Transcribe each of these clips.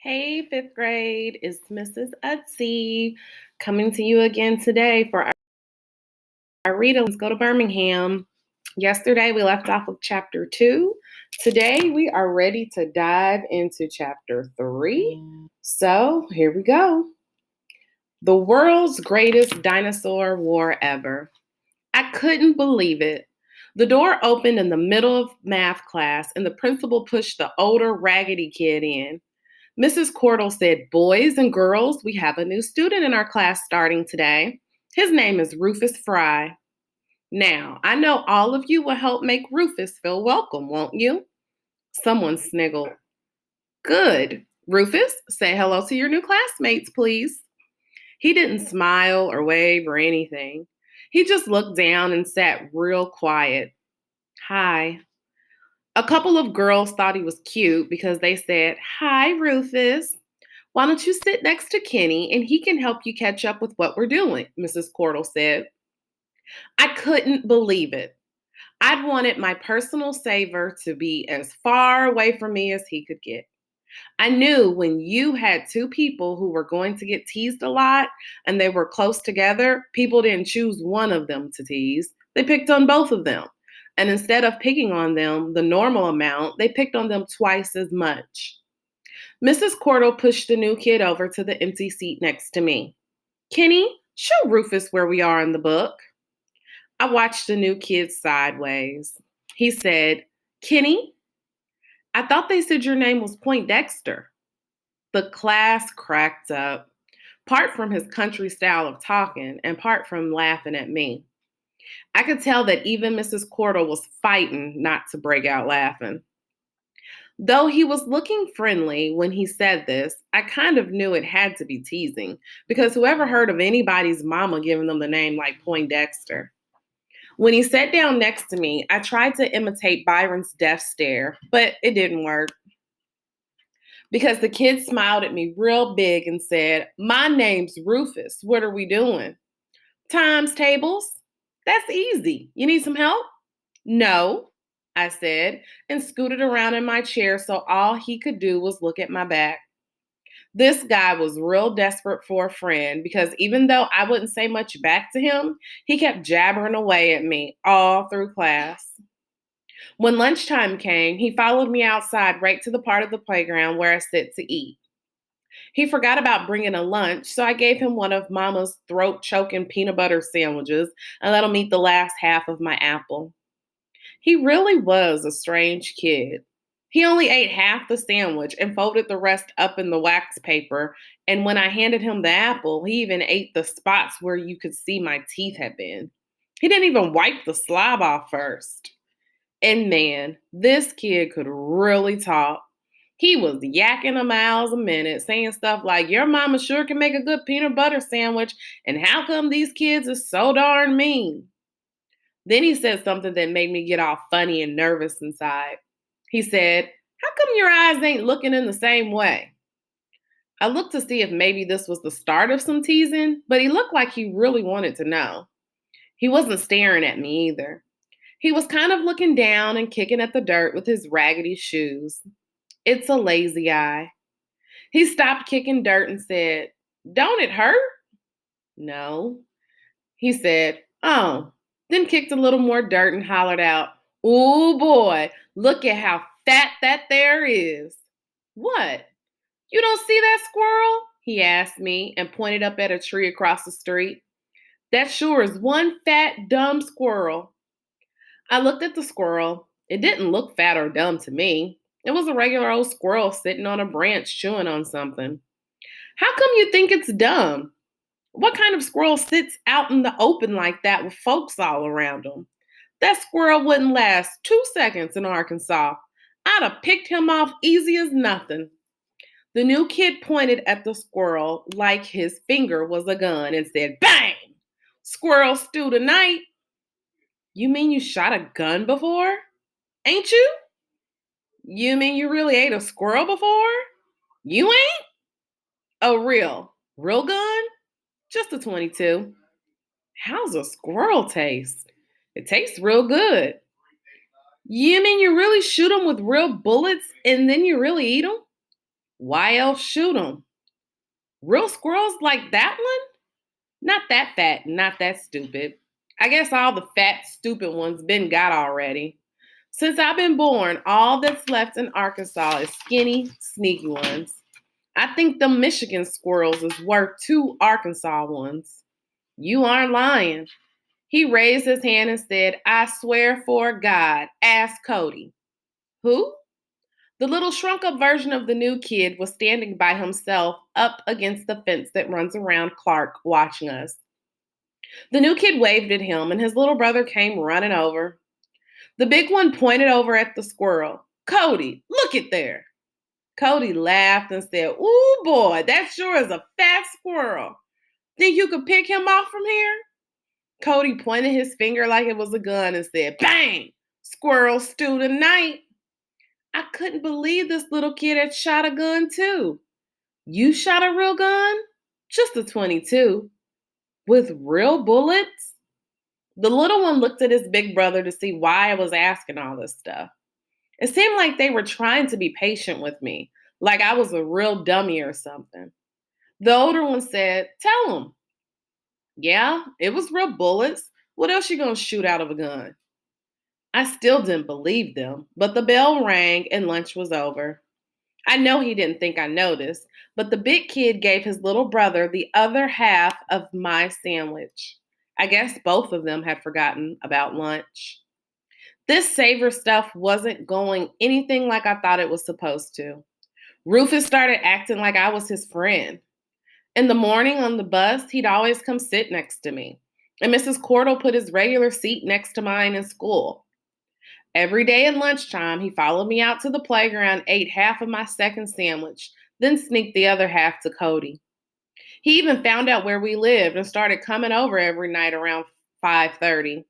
Hey, fifth grade, it's Mrs. Utsey coming to you again today for our read. Let's go to Birmingham. Yesterday we left off with chapter 2. Today we are ready to dive into chapter 3. So here we go. The world's greatest dinosaur war ever. I couldn't believe it. The door opened in the middle of math class and the principal pushed the older, raggedy kid in. Mrs. Cordell said, "Boys and girls, we have a new student in our class starting today. His name is Rufus Fry. Now, I know all of you will help make Rufus feel welcome, won't you?" Someone sniggled. "Good. Rufus, say hello to your new classmates, please." He didn't smile or wave or anything. He just looked down and sat real quiet. "Hi." A couple of girls thought he was cute because they said, "Hi, Rufus. Why don't you sit next to Kenny and he can help you catch up with what we're doing," Mrs. Cordell said. I couldn't believe it. I'd wanted my personal saver to be as far away from me as he could get. I knew when you had two people who were going to get teased a lot and they were close together, people didn't choose one of them to tease. They picked on both of them. And instead of picking on them the normal amount, they picked on them twice as much. Mrs. Cordell pushed the new kid over to the empty seat next to me. "Kenny, show Rufus where we are in the book." I watched the new kid sideways. He said, "Kenny, I thought they said your name was Poindexter." The class cracked up, part from his country style of talking and part from laughing at me. I could tell that even Mrs. Cordell was fighting not to break out laughing. Though he was looking friendly when he said this, I kind of knew it had to be teasing, because whoever heard of anybody's mama giving them the name like Poindexter? When he sat down next to me, I tried to imitate Byron's death stare, but it didn't work. Because the kid smiled at me real big and said, "My name's Rufus. What are we doing?" "Times tables." "That's easy. You need some help?" "No," I said, and scooted around in my chair so all he could do was look at my back. This guy was real desperate for a friend because even though I wouldn't say much back to him, he kept jabbering away at me all through class. When lunchtime came, he followed me outside right to the part of the playground where I sit to eat. He forgot about bringing a lunch, so I gave him one of Mama's throat choking peanut butter sandwiches and let him eat the last half of my apple. He really was a strange kid. He only ate half the sandwich and folded the rest up in the wax paper. And when I handed him the apple, he even ate the spots where you could see my teeth had been. He didn't even wipe the slob off first. And man, this kid could really talk. He was yakking a miles a minute, saying stuff like, "Your mama sure can make a good peanut butter sandwich, and how come these kids are so darn mean?" Then he said something that made me get all funny and nervous inside. He said, "How come your eyes ain't looking in the same way?" I looked to see if maybe this was the start of some teasing, but he looked like he really wanted to know. He wasn't staring at me either. He was kind of looking down and kicking at the dirt with his raggedy shoes. It's a lazy eye. He stopped kicking dirt and said, "Don't it hurt?" "No." He said, "Oh," then kicked a little more dirt and hollered out, "Ooh boy, look at how fat that there is." "What? You don't see that squirrel?" he asked me and pointed up at a tree across the street. "That sure is one fat, dumb squirrel." I looked at the squirrel. It didn't look fat or dumb to me. It was a regular old squirrel sitting on a branch chewing on something. "How come you think it's dumb? What kind of squirrel sits out in the open like that with folks all around him? That squirrel wouldn't last 2 seconds in Arkansas. I'd have picked him off easy as nothing." The new kid pointed at the squirrel like his finger was a gun and said, "Bang! Squirrel stew tonight." "You mean you shot a gun before? Ain't you? You mean you really ate a squirrel before? You ain't? A real gun? Just a 22. How's a squirrel taste? It tastes real good. You mean you really shoot them with real bullets and then you really eat them? Why else shoot them? Real squirrels like that one? Not that fat, not that stupid. I guess all the fat, stupid ones been got already. Since I've been born, all that's left in Arkansas is skinny, sneaky ones. I think the Michigan squirrels is worth two Arkansas ones. You aren't lying. He raised his hand and said, I swear for God, ask Cody. Who? The little shrunk up version of the new kid was standing by himself up against the fence that runs around Clark, watching us. The new kid waved at him, and his little brother came running over. The big one pointed over at the squirrel. Cody, look it there. Cody laughed and said, Ooh, boy, that sure is a fat squirrel. Think you could pick him off from here? Cody pointed his finger like it was a gun and said, Bang! Squirrel stew tonight. I couldn't believe this little kid had shot a gun too. You shot a real gun? Just a 22. With real bullets? The little one looked at his big brother to see why I was asking all this stuff. It seemed like they were trying to be patient with me, like I was a real dummy or something. The older one said, Tell him. Yeah, it was real bullets. What else you gonna shoot out of a gun? I still didn't believe them, but the bell rang and lunch was over. I know he didn't think I noticed, but the big kid gave his little brother the other half of my sandwich. I guess both of them had forgotten about lunch. This savor stuff wasn't going anything like I thought it was supposed to. Rufus started acting like I was his friend. In the morning on the bus, he'd always come sit next to me. And Mrs. Cordell put his regular seat next to mine in school. Every day at lunchtime, he followed me out to the playground, ate half of my second sandwich, then sneaked the other half to Cody. He even found out where we lived and started coming over every night around 5:30.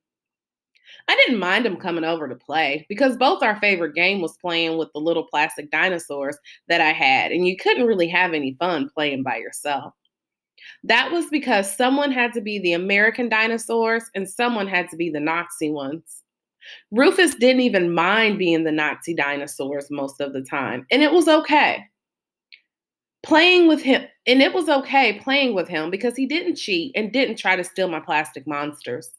I didn't mind him coming over to play because both our favorite game was playing with the little plastic dinosaurs that I had, and you couldn't really have any fun playing by yourself. That was because someone had to be the American dinosaurs and someone had to be the Nazi ones. Rufus didn't even mind being the Nazi dinosaurs most of the time, and it was okay. It was okay playing with him because he didn't cheat and didn't try to steal my plastic monsters.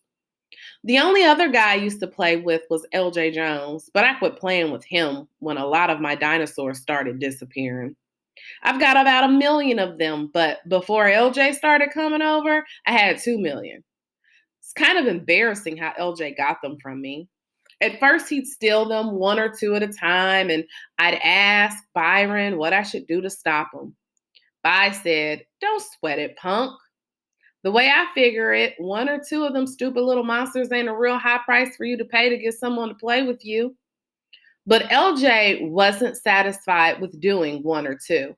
The only other guy I used to play with was LJ Jones, but I quit playing with him when a lot of my dinosaurs started disappearing. I've got about 1 million of them, but before LJ started coming over, I had 2 million. It's kind of embarrassing how LJ got them from me. At first, he'd steal them one or two at a time, and I'd ask Byron what I should do to stop him. By said, Don't sweat it, punk. The way I figure it, one or two of them stupid little monsters ain't a real high price for you to pay to get someone to play with you. But LJ wasn't satisfied with doing one or two.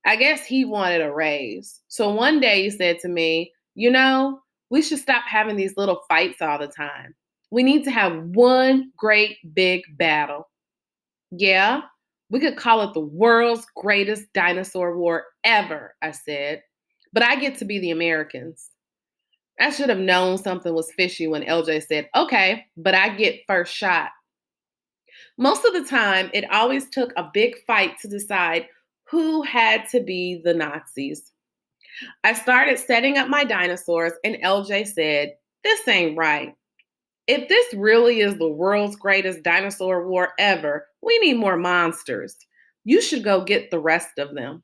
I guess he wanted a raise. So one day he said to me, we should stop having these little fights all the time. We need to have one great big battle. Yeah, we could call it the world's greatest dinosaur war ever, I said. But I get to be the Americans. I should have known something was fishy when LJ said, okay, but I get first shot. Most of the time, it always took a big fight to decide who had to be the Nazis. I started setting up my dinosaurs, and LJ said, This ain't right. If this really is the world's greatest dinosaur war ever, we need more monsters. You should go get the rest of them.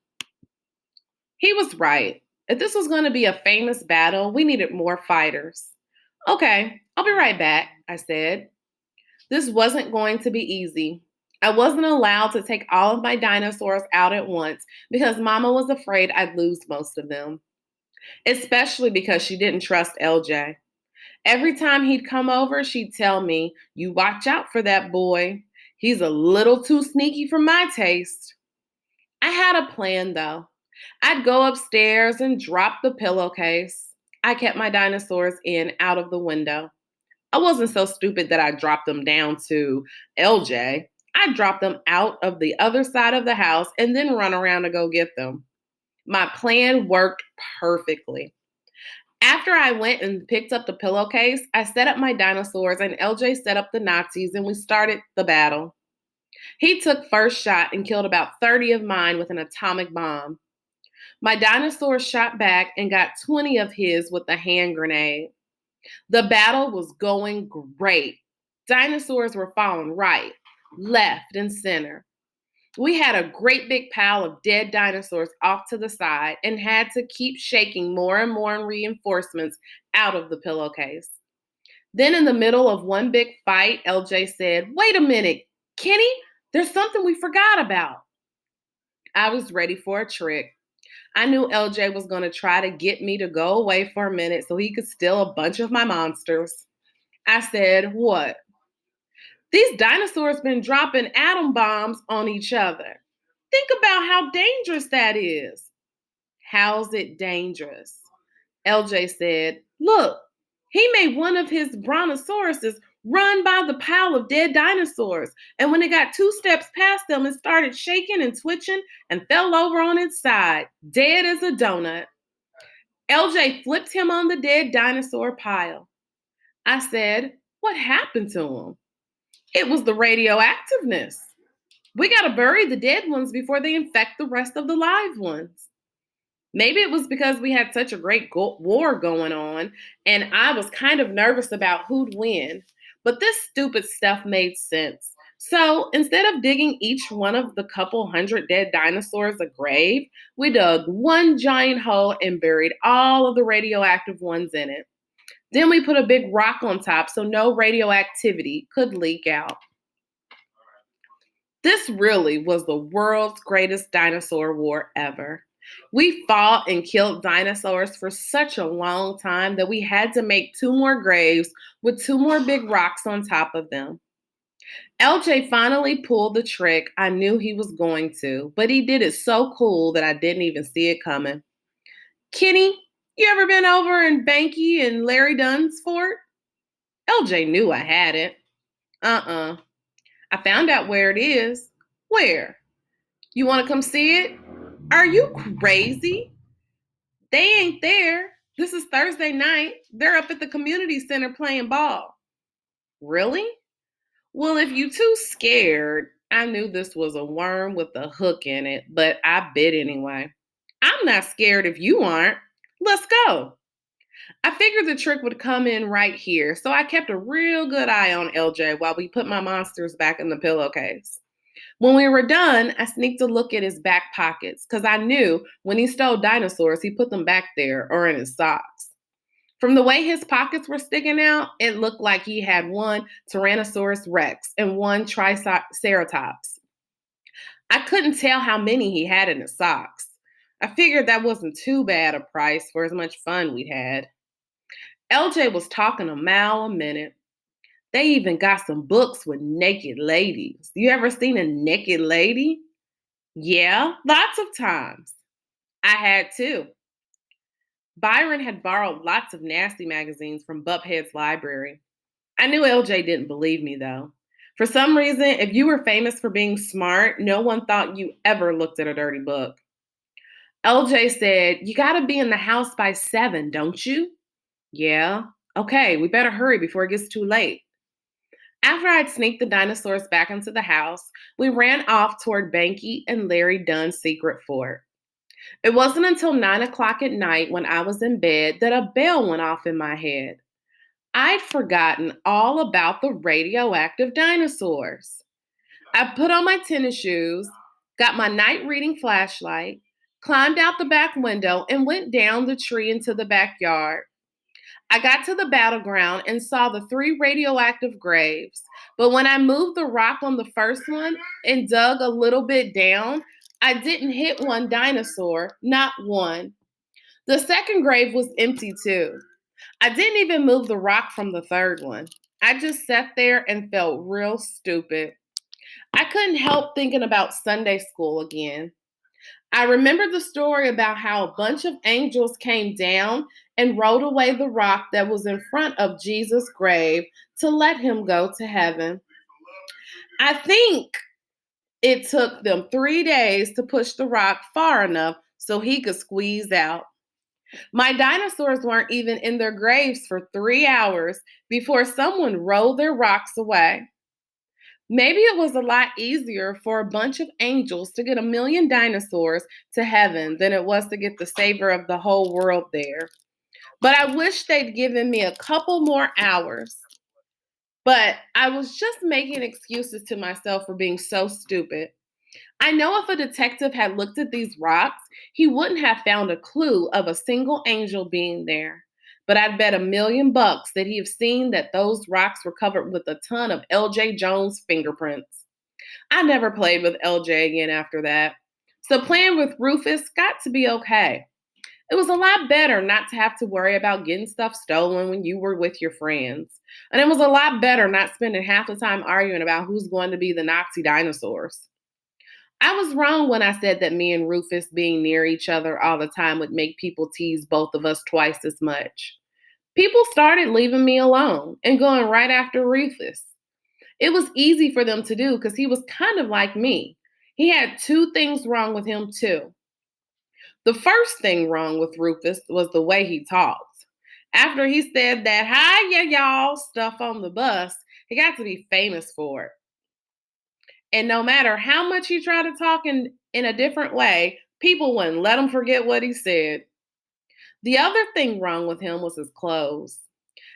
He was right. If this was going to be a famous battle, we needed more fighters. Okay, I'll be right back, I said. This wasn't going to be easy. I wasn't allowed to take all of my dinosaurs out at once because Mama was afraid I'd lose most of them, especially because she didn't trust LJ. Every time he'd come over, she'd tell me, You watch out for that boy. He's a little too sneaky for my taste. I had a plan, though. I'd go upstairs and drop the pillowcase. I kept my dinosaurs in out of the window. I wasn't so stupid that I dropped them down to LJ. I dropped them out of the other side of the house and then run around to go get them. My plan worked perfectly. After I went and picked up the pillowcase, I set up my dinosaurs and LJ set up the Nazis and we started the battle. He took first shot and killed about 30 of mine with an atomic bomb. My dinosaur shot back and got 20 of his with a hand grenade. The battle was going great. Dinosaurs were falling right, left, and center. We had a great big pile of dead dinosaurs off to the side and had to keep shaking more and more reinforcements out of the pillowcase. Then, in the middle of one big fight, LJ said, "Wait a minute, Kenny, there's something we forgot about." I was ready for a trick. I knew LJ was going to try to get me to go away for a minute so he could steal a bunch of my monsters. I said, "What?" "These dinosaurs been dropping atom bombs on each other. Think about how dangerous that is." "How's it dangerous?" LJ said, "Look, he made one of his brontosauruses run by the pile of dead dinosaurs. And when it got 2 steps past them, it started shaking and twitching and fell over on its side, dead as a donut." LJ flipped him on the dead dinosaur pile. I said, "What happened to him?" "It was the radioactiveness. We got to bury the dead ones before they infect the rest of the live ones." Maybe it was because we had such a great war going on, and I was kind of nervous about who'd win. But this stupid stuff made sense. So instead of digging each one of the couple hundred dead dinosaurs a grave, we dug one giant hole and buried all of the radioactive ones in it. Then we put a big rock on top so no radioactivity could leak out. This really was the world's greatest dinosaur war ever. We fought and killed dinosaurs for such a long time that we had to make 2 more graves with 2 more big rocks on top of them. LJ finally pulled the trick I knew he was going to, but he did it so cool that I didn't even see it coming. "Kenny, you ever been over in Banky and Larry Dunn's fort?" LJ knew I hadn't. Uh-uh. "I found out where it is." "Where?" "You want to come see it?" "Are you crazy? They ain't there. This is Thursday night. They're up at the community center playing ball." "Really?" "Well, if you too scared," I knew this was a worm with a hook in it, but I bit anyway. "I'm not scared if you aren't. Let's go." I figured the trick would come in right here, so I kept a real good eye on LJ while we put my monsters back in the pillowcase. When we were done, I sneaked a look at his back pockets because I knew when he stole dinosaurs, he put them back there or in his socks. From the way his pockets were sticking out, it looked like he had one Tyrannosaurus Rex and one Triceratops. I couldn't tell how many he had in his socks. I figured that wasn't too bad a price for as much fun we'd had. LJ was talking a mile a minute. They even got some books with naked ladies. You ever seen a naked lady? Yeah, lots of times. I had too. Byron had borrowed lots of nasty magazines from Buphead's library. I knew LJ didn't believe me though. For some reason, if you were famous for being smart, no one thought you ever looked at a dirty book. LJ said, "You gotta be in the house by 7, don't you?" "Yeah." "Okay, we better hurry before it gets too late." After I'd sneaked the dinosaurs back into the house, we ran off toward Banky and Larry Dunn's secret fort. It wasn't until 9 o'clock at night when I was in bed that a bell went off in my head. I'd forgotten all about the radioactive dinosaurs. I put on my tennis shoes, got my night reading flashlight, climbed out the back window, and went down the tree into the backyard. I got to the battleground and saw the 3 radioactive graves. But when I moved the rock on the first one and dug a little bit down, I didn't hit one dinosaur, not one. The second grave was empty too. I didn't even move the rock from the third one. I just sat there and felt real stupid. I couldn't help thinking about Sunday school again. I remembered the story about how a bunch of angels came down and rolled away the rock that was in front of Jesus' grave to let him go to heaven. I think it took them 3 days to push the rock far enough so he could squeeze out. My dinosaurs weren't even in their graves for 3 hours before someone rolled their rocks away. Maybe it was a lot easier for a bunch of angels to get a million dinosaurs to heaven than it was to get the savior of the whole world there. But I wish they'd given me a couple more hours. But I was just making excuses to myself for being so stupid. I know if a detective had looked at these rocks, he wouldn't have found a clue of a single angel being there. But I'd bet $1 million that he'd have seen that those rocks were covered with a ton of LJ Jones fingerprints. I never played with LJ again after that. So playing with Rufus got to be okay. It was a lot better not to have to worry about getting stuff stolen when you were with your friends. And it was a lot better not spending half the time arguing about who's going to be the Nazi dinosaurs. I was wrong when I said that me and Rufus being near each other all the time would make people tease both of us twice as much. People started leaving me alone and going right after Rufus. It was easy for them to do because he was kind of like me. He had two things wrong with him, too. The first thing wrong with Rufus was the way he talked. After he said that hi yeah y'all stuff on the bus, he got to be famous for it. And no matter how much he tried to talk in a different way, people wouldn't let him forget what he said. The other thing wrong with him was his clothes.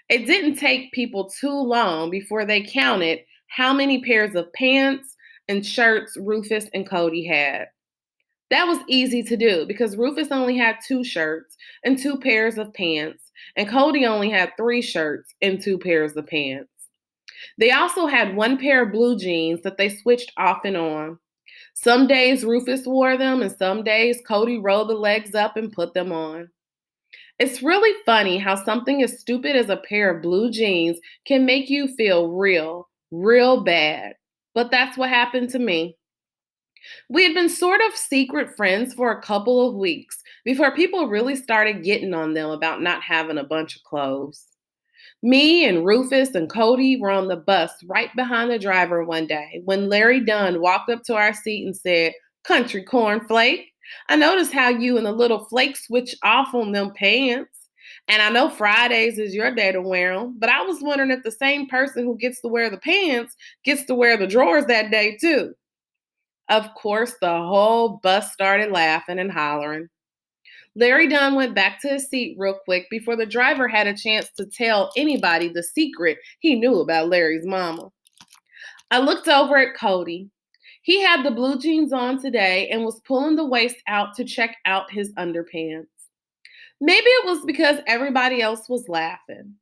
It didn't take people too long before they counted how many pairs of pants and shirts Rufus and Cody had. That was easy to do because Rufus only had two shirts and two pairs of pants, and Cody only had three shirts and two pairs of pants. They also had one pair of blue jeans that they switched off and on. Some days Rufus wore them, and some days Cody rolled the legs up and put them on. It's really funny how something as stupid as a pair of blue jeans can make you feel real bad. But that's what happened to me. We had been sort of secret friends for a couple of weeks before people really started getting on them about not having a bunch of clothes. Me and Rufus and Cody were on the bus right behind the driver one day when Larry Dunn walked up to our seat and said, "Country cornflake, I noticed how you and the little flake switch off on them pants. And I know Fridays is your day to wear them, but I was wondering if the same person who gets to wear the pants gets to wear the drawers that day too." Of course, the whole bus started laughing and hollering. Larry Dunn went back to his seat real quick before the driver had a chance to tell anybody the secret he knew about Larry's mama. I looked over at Cody. He had the blue jeans on today and was pulling the waist out to check out his underpants. Maybe it was because everybody else was laughing.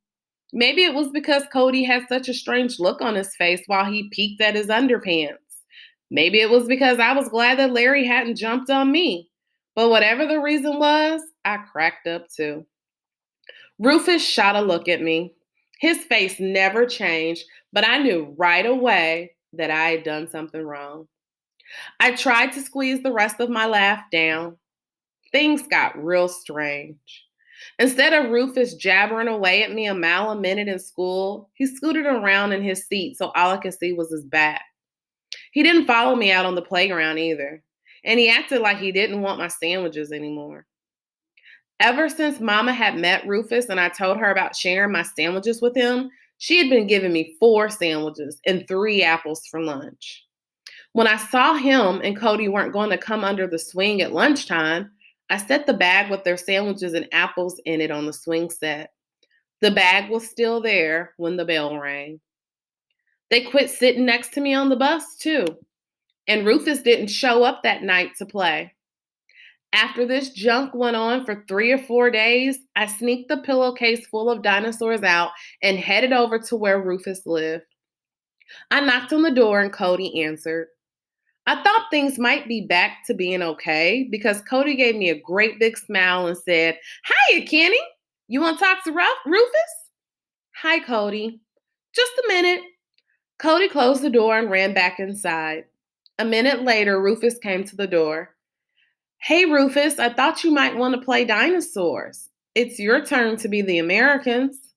Maybe it was because Cody had such a strange look on his face while he peeked at his underpants. Maybe it was because I was glad that Larry hadn't jumped on me. But whatever the reason was, I cracked up too. Rufus shot a look at me. His face never changed, but I knew right away that I had done something wrong. I tried to squeeze the rest of my laugh down. Things got real strange. Instead of Rufus jabbering away at me a mile a minute in school, he scooted around in his seat so all I could see was his back. He didn't follow me out on the playground either, and he acted like he didn't want my sandwiches anymore. Ever since Mama had met Rufus and I told her about sharing my sandwiches with him, she had been giving me 4 sandwiches and 3 apples for lunch. When I saw him and Cody weren't going to come under the swing at lunchtime, I set the bag with their sandwiches and apples in it on the swing set. The bag was still there when the bell rang. They quit sitting next to me on the bus, too. And Rufus didn't show up that night to play. After this junk went on for 3 or 4 days, I sneaked the pillowcase full of dinosaurs out and headed over to where Rufus lived. I knocked on the door and Cody answered. I thought things might be back to being okay because Cody gave me a great big smile and said, "Hiya, Kenny. You want to talk to Rufus?" "Hi, Cody." "Just a minute." Cody closed the door and ran back inside. A minute later, Rufus came to the door. "Hey, Rufus, I thought you might want to play dinosaurs. It's your turn to be the Americans."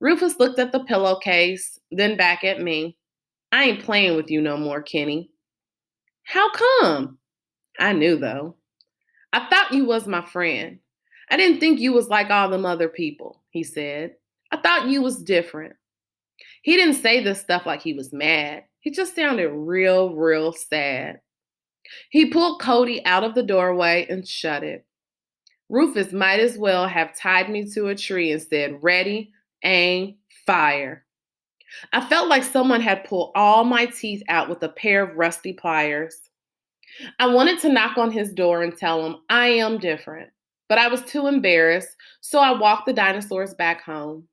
Rufus looked at the pillowcase, then back at me. "I ain't playing with you no more, Kenny." "How come?" I knew, though. "I thought you was my friend. I didn't think you was like all them other people," he said. "I thought you was different." He didn't say this stuff like he was mad. He just sounded real sad. He pulled Cody out of the doorway and shut it. Rufus might as well have tied me to a tree and said, "Ready, aim, fire." I felt like someone had pulled all my teeth out with a pair of rusty pliers. I wanted to knock on his door and tell him I am different, but I was too embarrassed, so I walked the dinosaurs back home.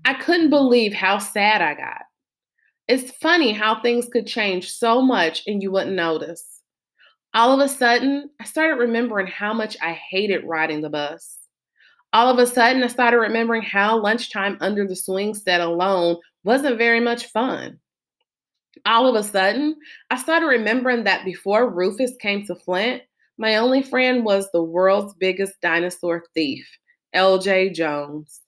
I couldn't believe how sad I got. It's funny how things could change so much and you wouldn't notice. All of a sudden, I started remembering how much I hated riding the bus. All of a sudden, I started remembering how lunchtime under the swing set alone wasn't very much fun. All of a sudden, I started remembering that before Rufus came to Flint, my only friend was the world's biggest dinosaur thief, LJ Jones.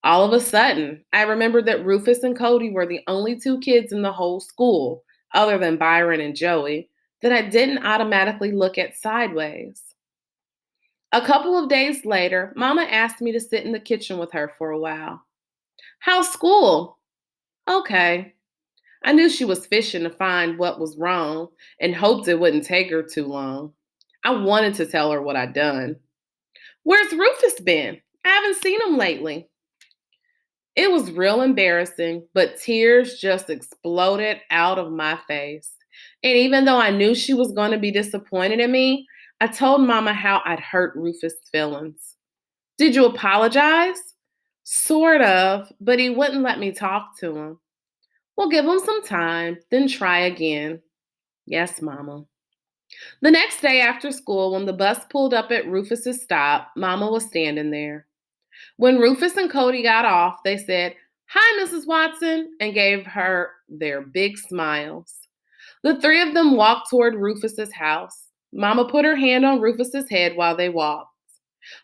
All of a sudden, I remembered that Rufus and Cody were the only two kids in the whole school, other than Byron and Joey, that I didn't automatically look at sideways. A couple of days later, Mama asked me to sit in the kitchen with her for a while. "How's school?" "Okay." I knew she was fishing to find what was wrong and hoped it wouldn't take her too long. I wanted to tell her what I'd done. "Where's Rufus been? I haven't seen him lately." It was real embarrassing, but tears just exploded out of my face. And even though I knew she was going to be disappointed in me, I told Mama how I'd hurt Rufus' feelings. "Did you apologize?" "Sort of, but he wouldn't let me talk to him." "Well, give him some time, then try again." "Yes, Mama." The next day after school, when the bus pulled up at Rufus's stop, Mama was standing there. When Rufus and Cody got off, they said, "Hi, Mrs. Watson," and gave her their big smiles. The three of them walked toward Rufus's house. Mama put her hand on Rufus's head while they walked.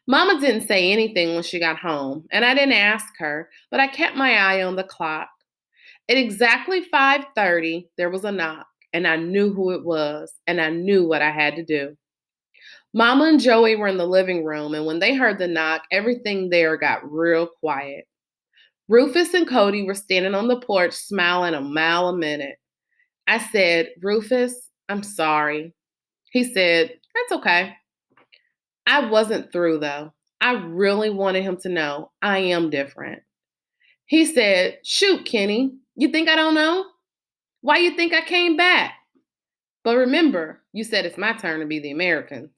Mama didn't say anything when she got home, and I didn't ask her, but I kept my eye on the clock. At exactly 5:30, there was a knock, and I knew who it was, and I knew what I had to do. Mama and Joey were in the living room, and when they heard the knock, everything there got real quiet. Rufus and Cody were standing on the porch smiling a mile a minute. I said, "Rufus, I'm sorry." He said, "That's okay." I wasn't through though. I really wanted him to know I am different. He said, "Shoot, Kenny, you think I don't know? Why you think I came back? But remember, you said it's my turn to be the Americans."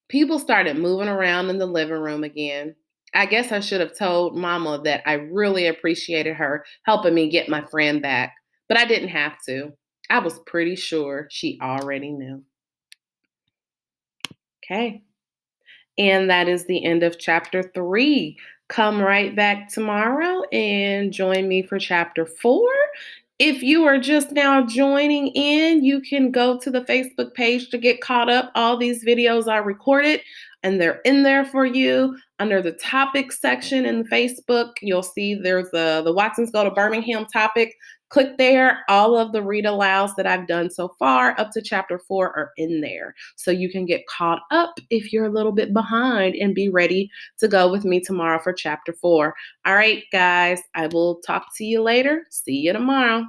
People started moving around in the living room again. I guess I should have told Mama that I really appreciated her helping me get my friend back, but I didn't have to. I was pretty sure she already knew. Okay. And that is the end of chapter 3. Come right back tomorrow and join me for chapter 4. If you are just now joining in, you can go to the Facebook page to get caught up. All these videos are recorded and they're in there for you. Under the topics section in the Facebook, you'll see there's the Watsons Go to Birmingham topic. Click there. All of the read alouds that I've done so far up to chapter 4 are in there. So you can get caught up if you're a little bit behind and be ready to go with me tomorrow for chapter 4. All right, guys, I will talk to you later. See you tomorrow.